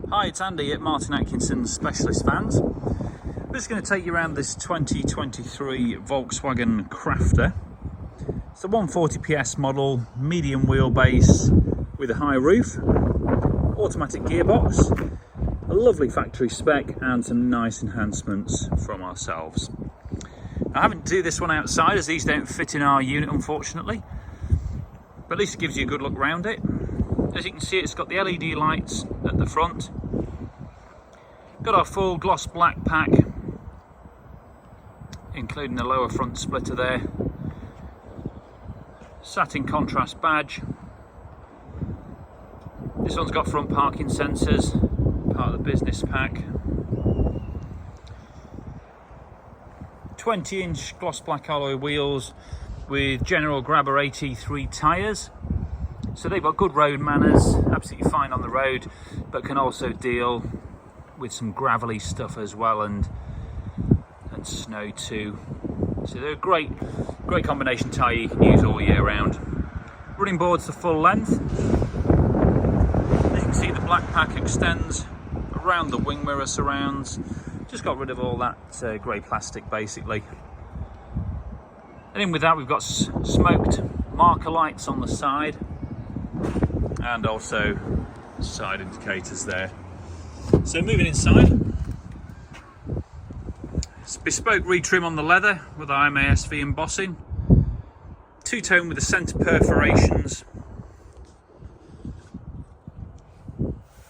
Hi, it's Andy at Atkinson Specialist Vans. I'm just going to take you around this 2023 Volkswagen Crafter. It's a 140 PS model, medium wheelbase with a high roof, automatic gearbox, a lovely factory spec and some nice enhancements from ourselves. I haven't do this one outside as these don't fit in our unit unfortunately, but at least it gives you a good look around it. As you can see, it's got the LED lights at the front. Got our full gloss black pack, including the lower front splitter there. Satin contrast badge. This one's got front parking sensors, part of the business pack. 20-inch gloss black alloy wheels with General Grabber AT3 tyres. So they've got good road manners, absolutely fine on the road, but can also deal with some gravelly stuff as well and snow too. So they're a great combination tyre you can use all year round. Running boards the full length. As you can see, the black pack extends around the wing mirror surrounds. Just got rid of all that grey plastic basically. And in with that we've got smoked marker lights on the side and also side indicators there. So moving inside, it's bespoke retrim on the leather with our MASV embossing, two-tone with the centre perforations.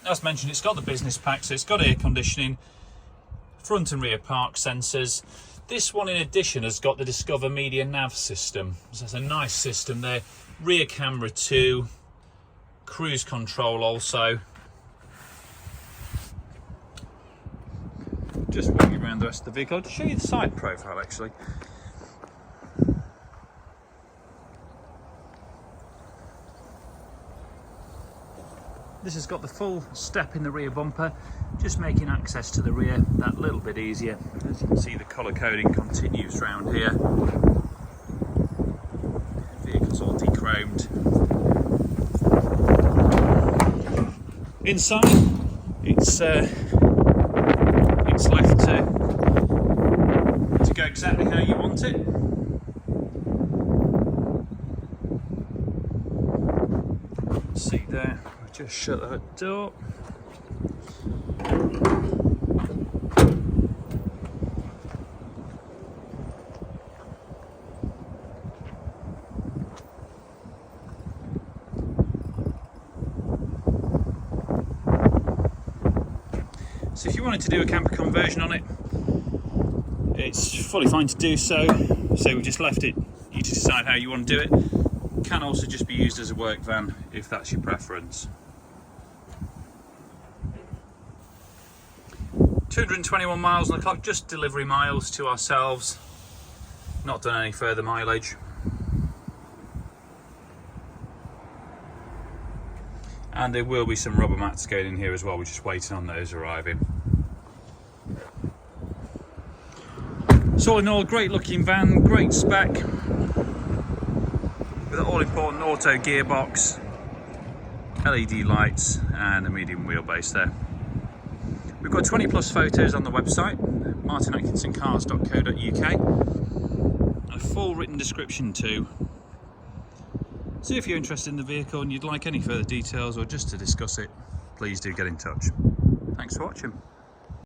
As mentioned, it's got the business pack, so it's got air conditioning, front and rear park sensors. This one in addition has got the Discover Media Nav system, so it's a nice system there. Rear camera too, cruise control also. Just walking around the rest of the vehicle to show you the side profile actually. This has got the full step in the rear bumper, just making access to the rear that little bit easier. As you can see, the colour coding continues round here. Vehicle's all de-chromed. Inside, it's left to go exactly how you want it. See there, I'll just shut that door. So if you wanted to do a camper conversion on it, it's fully fine to do so. So we just left it, you to decide how you want to do it. Can also just be used as a work van if that's your preference. 221 miles on the clock, just delivery miles to ourselves. Not done any further mileage. And there will be some rubber mats going in here as well, we're just waiting on those arriving. So all in all, great looking van, great spec, with an all important auto gearbox, LED lights and a medium wheelbase there. We've got 20 plus photos on the website, martinatkinsoncars.co.uk, and a full written description too. So if you're interested in the vehicle and you'd like any further details or just to discuss it, please do get in touch. Thanks for watching.